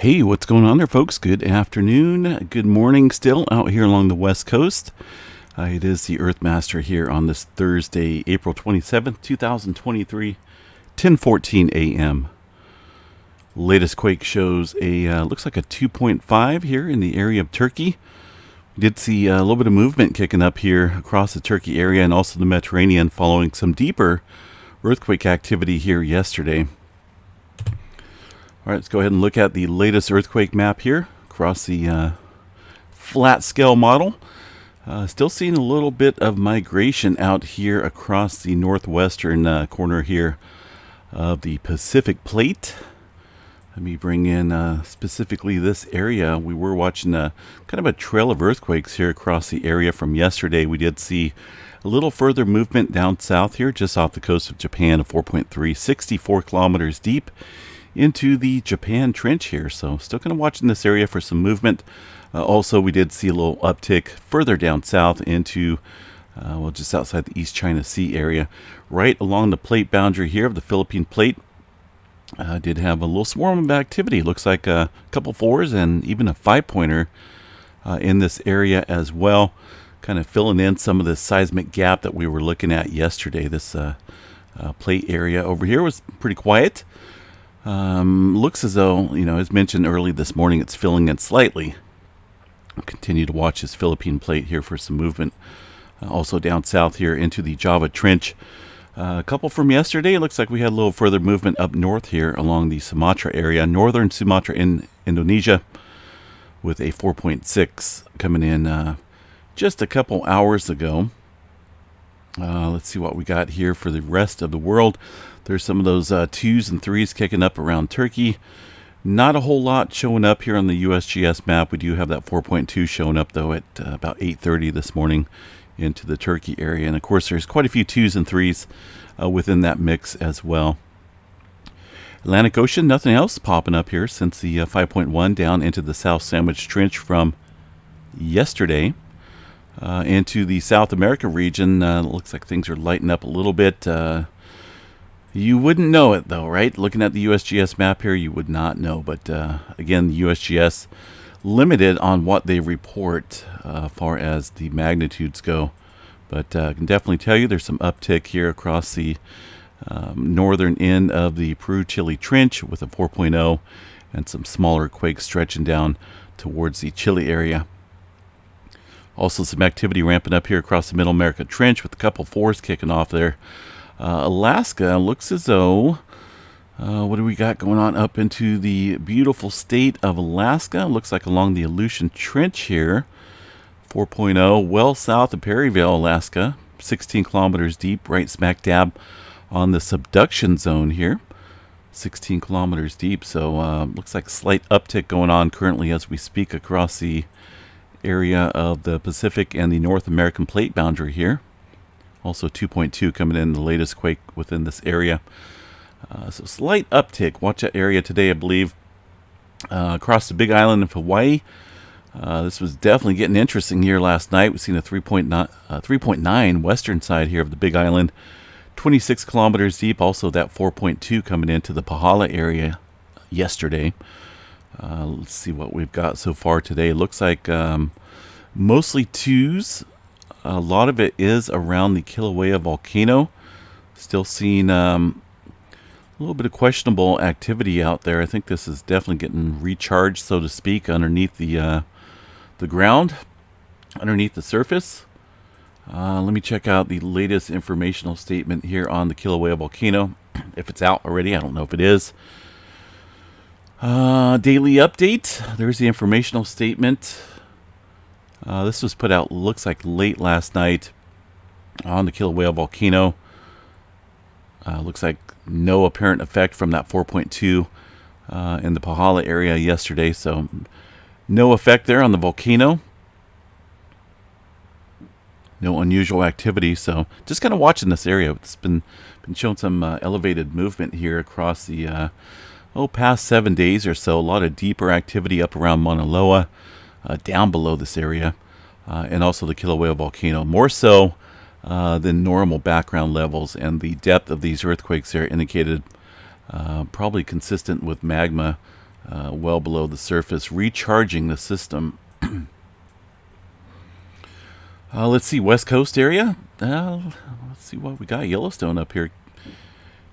Hey, what's going on there, folks? Good afternoon, good morning still out here along the West Coast. It is the Earthmaster here on this Thursday, April 27th, 2023, 10:14 a.m. Latest quake shows looks like a 2.5 here in the area of Turkey. We did see a little bit of movement kicking up here across the Turkey area and also the Mediterranean following some deeper earthquake activity here yesterday. All right, let's go ahead and look at the latest earthquake map here across the flat scale model. Still seeing a little bit of migration out here across the northwestern corner here of the Pacific Plate. Let me bring in specifically this area. We were watching kind of a trail of earthquakes here across the area from yesterday. We did see a little further movement down south here, just off the coast of Japan, of 4.3, 64 kilometers deep into the Japan Trench here. So still kind of watching this area for some movement. Also, we did see a little uptick further down south into, just outside the East China Sea area. Right along the plate boundary here of the Philippine Plate. Did have a little swarm of activity. Looks like a couple fours and even a 5-pointer in this area as well. Kind of filling in some of the seismic gap that we were looking at yesterday. This plate area over here was pretty quiet. Looks as though, as mentioned early this morning, it's filling in slightly. I'll continue to watch this Philippine Plate here for some movement. Also down south here into the Java Trench. A couple from yesterday. It looks like we had a little further movement up north here along the Sumatra area, northern Sumatra in Indonesia, with a 4.6 coming in just a couple hours ago. Let's see what we got here for the rest of the world. There's some of those 2s and 3s kicking up around Turkey. Not a whole lot showing up here on the USGS map. We do have that 4.2 showing up, though, at about 8:30 this morning into the Turkey area. And, of course, there's quite a few 2s and 3s within that mix as well. Atlantic Ocean, nothing else popping up here since the 5.1 down into the South Sandwich Trench from yesterday. Into the South America region, looks like things are lighting up a little bit. You wouldn't know it, though, right? Looking at the USGS map here, you would not know. But, again, the USGS limited on what they report as far as the magnitudes go. But I can definitely tell you there's some uptick here across the northern end of the Peru-Chile Trench with a 4.0 and some smaller quakes stretching down towards the Chile area. Also some activity ramping up here across the Middle America Trench with a couple 4s kicking off there. Alaska looks as though, what do we got going on up into the beautiful state of Alaska? Looks like along the Aleutian Trench here, 4.0, well south of Perryville, Alaska, 16 kilometers deep, right smack dab on the subduction zone here, 16 kilometers deep. So looks like slight uptick going on currently as we speak across the area of the Pacific and the North American plate boundary here. Also 2.2 coming in the latest quake within this area. So slight uptick. Watch that area today, I believe. Across the Big Island of Hawaii. This was definitely getting interesting here last night. We've seen a 3.9 western side here of the Big Island. 26 kilometers deep. Also that 4.2 coming into the Pahala area yesterday. Let's see what we've got so far today. Looks like mostly 2s. A lot of it is around the Kilauea volcano. Still seeing a little bit of questionable activity out there. I think this is definitely getting recharged, so to speak, underneath the ground, underneath the surface. Let me check out the latest informational statement here on the Kilauea volcano. If it's out already, I don't know if it is. Daily update. There's the informational statement. This was put out, looks like late last night on the Kilauea volcano. Looks like no apparent effect from that 4.2 in the Pahala area yesterday. So no effect there on the volcano. No unusual activity. So just kind of watching this area. It's been showing some elevated movement here across the past 7 days or so. A lot of deeper activity up around Mauna Loa. Down below this area, and also the Kilauea volcano, more so than normal background levels, and the depth of these earthquakes are indicated probably consistent with magma well below the surface, recharging the system. Let's see, West Coast area. Let's see what we got. Yellowstone up here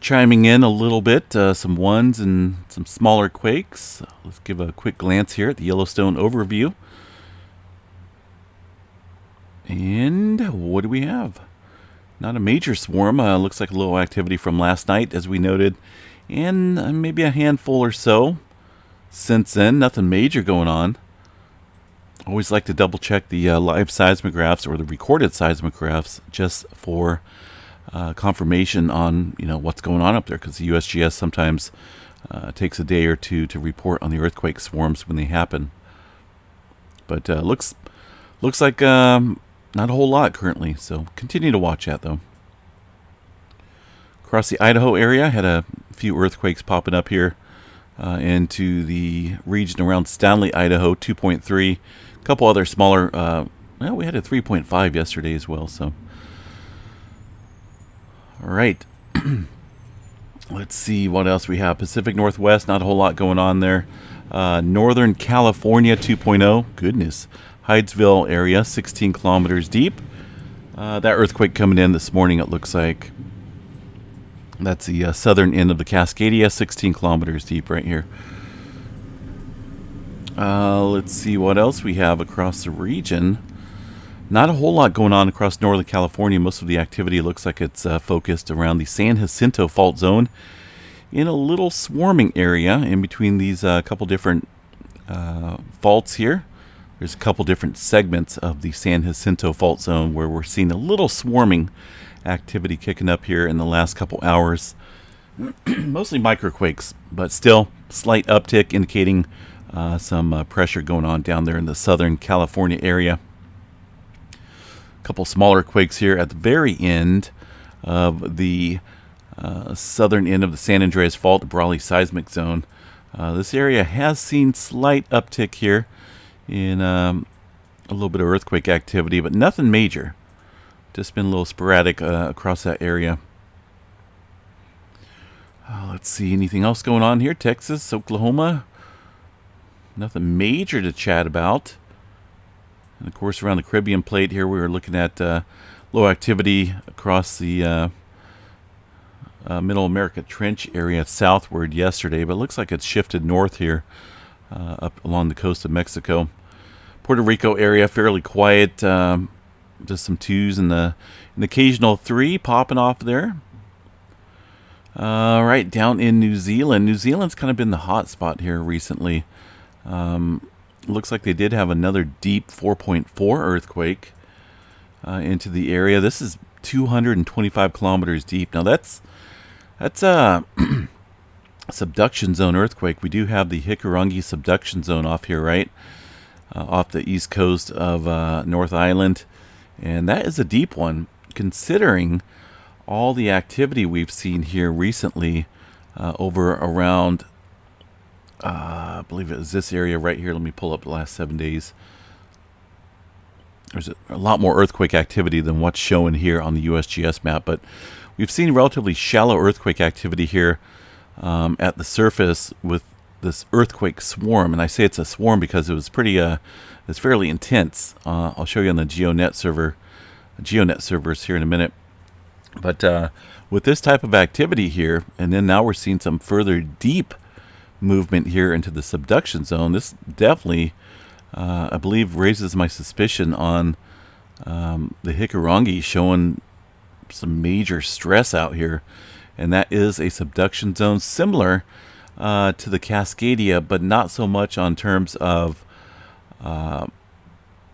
chiming in a little bit. Some ones and some smaller quakes. Let's give a quick glance here at the Yellowstone overview. And what do we have? Not a major swarm. Looks like a little activity from last night, as we noted. And maybe a handful or so since then. Nothing major going on. Always like to double check the live seismographs or the recorded seismographs just for confirmation on what's going on up there, because the USGS sometimes takes a day or two to report on the earthquake swarms when they happen. But looks like not a whole lot currently, so continue to watch that though. Across the Idaho area, had a few earthquakes popping up here into the region around Stanley, Idaho, 2.3. A couple other smaller, well, we had a 3.5 yesterday as well, so. All right. Let's see what else we have. Pacific Northwest, not a whole lot going on there. Northern California, 2.0. Goodness. Hydesville area, 16 kilometers deep. That earthquake coming in this morning, it looks like. That's the southern end of the Cascadia, 16 kilometers deep right here. Let's see what else we have across the region. Not a whole lot going on across Northern California. Most of the activity looks like it's focused around the San Jacinto fault zone in a little swarming area in between these couple different faults here. There's a couple different segments of the San Jacinto fault zone where we're seeing a little swarming activity kicking up here in the last couple hours. Mostly microquakes, but still slight uptick indicating some pressure going on down there in the Southern California area. A couple smaller quakes here at the very end of the southern end of the San Andreas Fault, the Brawley seismic zone. This area has seen slight uptick here in a little bit of earthquake activity, but nothing major. Just been a little sporadic across that area. Let's see, anything else going on here? Texas, Oklahoma. Nothing major to chat about. And of course, around the Caribbean plate here, we were looking at low activity across the Middle America Trench area southward yesterday, but it looks like it's shifted north here up along the coast of Mexico. Puerto Rico area, fairly quiet. Just some twos and an occasional three popping off there. Right down in New Zealand. New Zealand's kind of been the hot spot here recently. Looks like they did have another deep 4.4 earthquake into the area. This is 225 kilometers deep. Now that's a subduction zone earthquake. We do have the Hikurangi subduction zone off here, right? Off the east coast of North Island. And that is a deep one, considering all the activity we've seen here recently over around, I believe it was this area right here. Let me pull up the last 7 days. There's a lot more earthquake activity than what's shown here on the USGS map, but we've seen relatively shallow earthquake activity here at the surface with this earthquake swarm. And I say it's a swarm because it was it's fairly intense. I'll show you on the GeoNet servers here in a minute. But with this type of activity here, and then now we're seeing some further deep movement here into the subduction zone, this definitely, I believe, raises my suspicion on the Hikurangi showing some major stress out here. And that is a subduction zone similar to the Cascadia, but not so much on terms of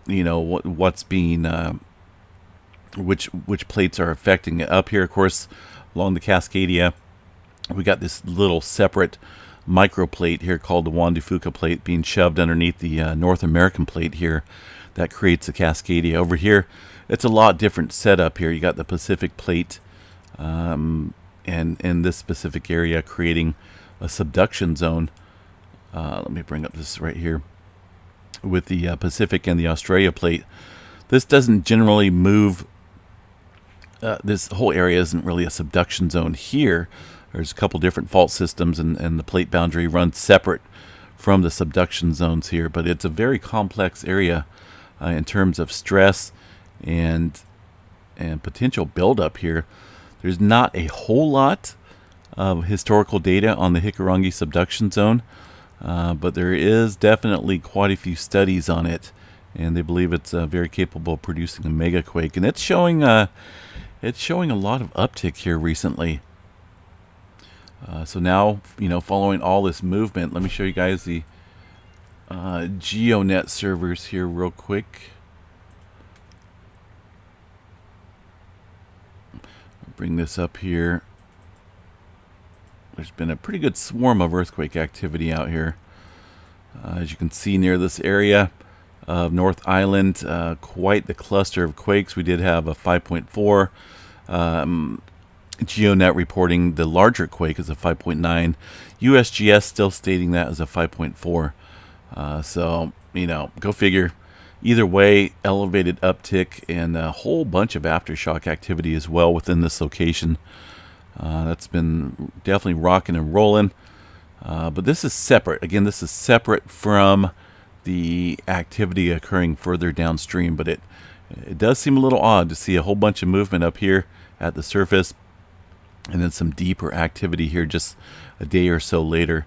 what's being which plates are affecting it. Up here, of course, along the Cascadia, we got this little separate microplate here called the Juan de Fuca plate being shoved underneath the North American plate here that creates the Cascadia. Over here, it's a lot different setup here. You got the Pacific plate and in this specific area creating a subduction zone. Let me bring up this right here with the Pacific and the Australia plate. This doesn't generally move. This whole area isn't really a subduction zone here. There's a couple different fault systems, and the plate boundary runs separate from the subduction zones here, but it's a very complex area in terms of stress and potential buildup here. There's not a whole lot of historical data on the Hikurangi subduction zone, but there is definitely quite a few studies on it, and they believe it's very capable of producing a megaquake, and it's showing a lot of uptick here recently. So now, following all this movement, let me show you guys the GeoNet servers here real quick. I'll bring this up here. There's been a pretty good swarm of earthquake activity out here. As you can see near this area of North Island, quite the cluster of quakes. We did have a 5.4. GeoNet reporting the larger quake as a 5.9. USGS still stating that as a 5.4. So, go figure. Either way, elevated uptick and a whole bunch of aftershock activity as well within this location. That's been definitely rocking and rolling. But this is separate. Again, this is separate from the activity occurring further downstream. But it does seem a little odd to see a whole bunch of movement up here at the surface, and then some deeper activity here just a day or so later,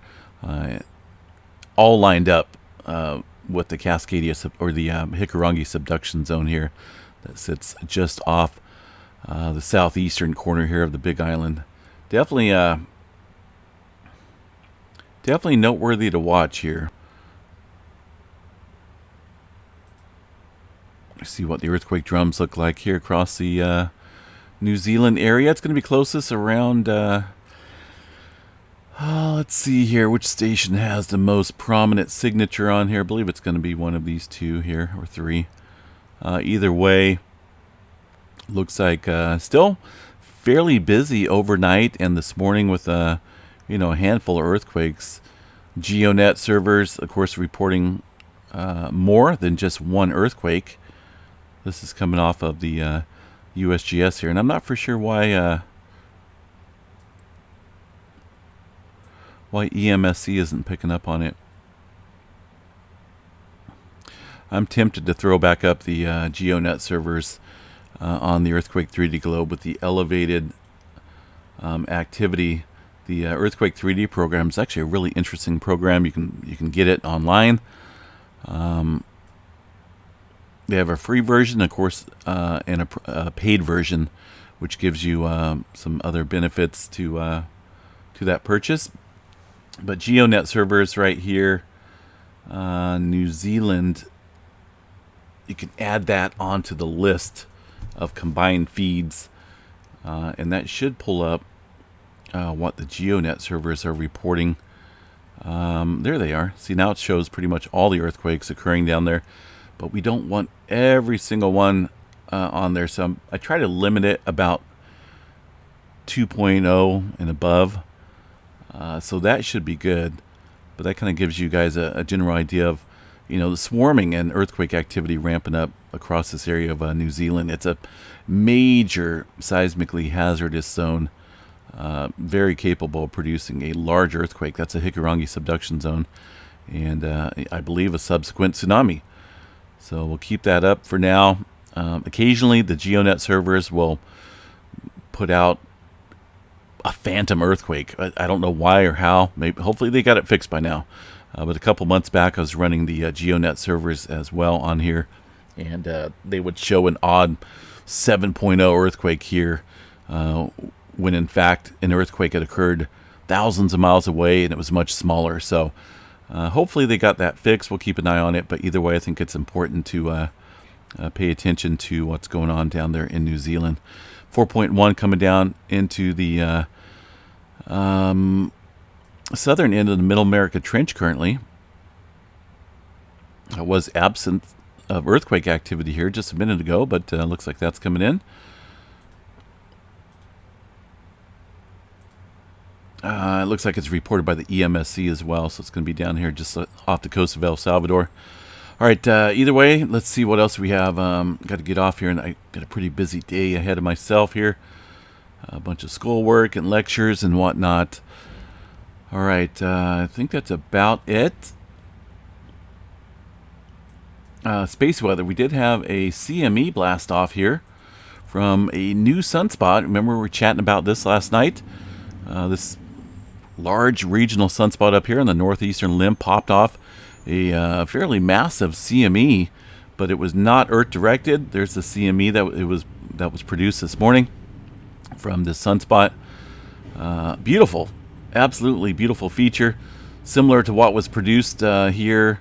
all lined up with the Cascadia or the Hikurangi subduction zone here that sits just off the southeastern corner here of the Big Island. Definitely noteworthy to watch here. See what the earthquake drums look like here across the New Zealand area. It's going to be closest around, let's see here, which station has the most prominent signature on here. I believe it's going to be one of these two here, or three. Either way, looks like still fairly busy overnight and this morning with a handful of earthquakes. GeoNet servers, of course, reporting more than just one earthquake. This is coming off of the USGS here, and I'm not for sure why EMSC isn't picking up on it. I'm tempted to throw back up the GeoNet servers on the Earthquake 3D globe with the elevated activity. The Earthquake 3D program is actually a really interesting program. You can get it online. They have a free version, of course, and a paid version, which gives you some other benefits to that purchase. But GeoNet servers right here, New Zealand, you can add that onto the list of combined feeds, and that should pull up what the GeoNet servers are reporting. There they are. See, now it shows pretty much all the earthquakes occurring down there. But we don't want every single one on there. So I try to limit it about 2.0 and above. So that should be good. But that kind of gives you guys a general idea of, the swarming and earthquake activity ramping up across this area of New Zealand. It's a major seismically hazardous zone. Very capable of producing a large earthquake. That's a Hikurangi subduction zone. And I believe a subsequent tsunami. So we'll keep that up for now. Occasionally, the GeoNet servers will put out a phantom earthquake. I don't know why or how. Maybe, hopefully they got it fixed by now. But a couple months back, I was running the GeoNet servers as well on here, and they would show an odd 7.0 earthquake here, when in fact an earthquake had occurred thousands of miles away, and it was much smaller. So hopefully they got that fixed. We'll keep an eye on it. But either way, I think it's important to pay attention to what's going on down there in New Zealand. 4.1 coming down into the southern end of the Middle America Trench currently. It was absent of earthquake activity here just a minute ago, but looks like that's coming in. It looks like it's reported by the EMSC as well, so it's going to be down here just off the coast of El Salvador. All right, either way, let's see what else we have. Got to get off here, and I got a pretty busy day ahead of myself here. A bunch of schoolwork and lectures and whatnot. All right, I think that's about it. space weather, we did have a CME blast off here from a new sunspot. Remember, we were chatting about this last night. This large regional sunspot up here on the northeastern limb popped off a fairly massive CME, but it was not Earth directed. There's the CME that was produced this morning from this sunspot. Beautiful, absolutely beautiful feature, similar to what was produced here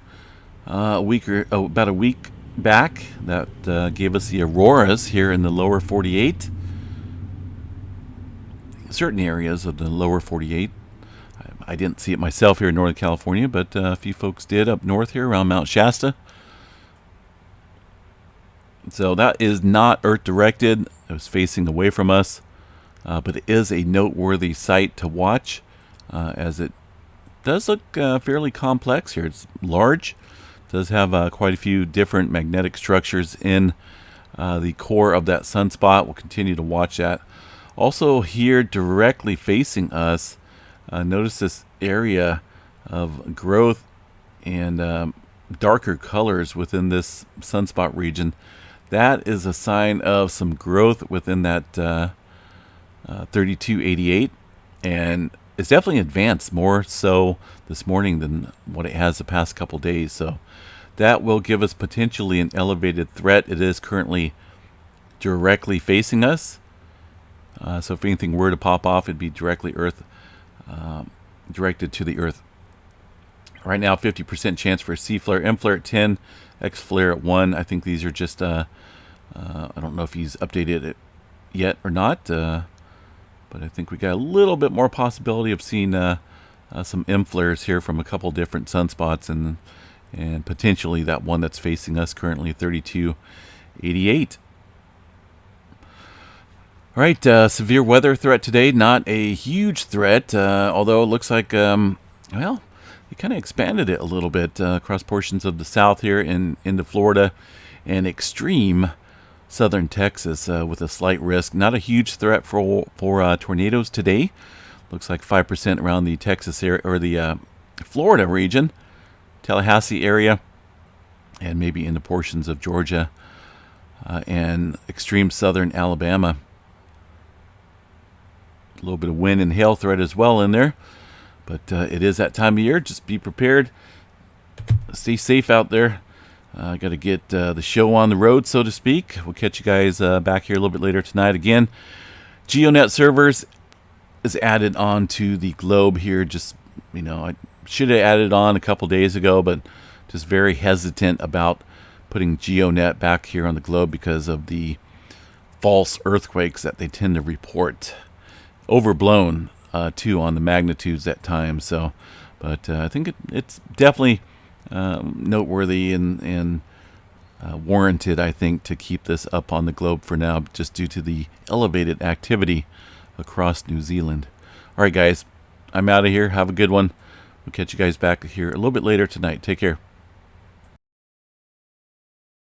about a week back. That gave us the auroras here in the lower 48, certain areas of the lower 48. I didn't see it myself here in Northern California, but a few folks did up north here around Mount Shasta. So that is not Earth directed. It was facing away from us, but it is a noteworthy sight to watch, as it does look fairly complex here. It's large, does have quite a few different magnetic structures in the core of that sunspot. We'll continue to watch that. Also here directly facing us, notice this area of growth and darker colors within this sunspot region. That is a sign of some growth within that 3288, and it's definitely advanced more so this morning than what it has the past couple days. So that will give us potentially an elevated threat. It is currently directly facing us. So if anything were to pop off, it'd be directly directed to the Earth. Right now, 50% chance for a C flare, M flare at 10, X flare at 1. I think these are just, I don't know if he's updated it yet or not, but I think we got a little bit more possibility of seeing some M flares here from a couple different sunspots, and potentially that one that's facing us currently, 3288. All right, severe weather threat today. Not a huge threat, although it looks like, well, it kind of expanded it a little bit across portions of the south here into Florida and extreme southern Texas with a slight risk. Not a huge threat for tornadoes today. Looks like 5% around the Texas area, or the Florida region, Tallahassee area, and maybe into portions of Georgia and extreme southern Alabama. A little bit of wind and hail threat as well in there, but it is that time of year. Just be prepared. Stay safe out there. Got to get the show on the road, so to speak. We'll catch you guys back here a little bit later tonight. Again, GeoNet servers is added on to the globe here. Just, I should have added on a couple days ago, but just very hesitant about putting GeoNet back here on the globe because of the false earthquakes that they tend to report. Overblown too on the magnitudes at times. So, but I think it's definitely noteworthy and warranted, I think, to keep this up on the globe for now, just due to the elevated activity across New Zealand. All right, guys, I'm out of here. Have a good one. We'll catch you guys back here a little bit later tonight. Take care.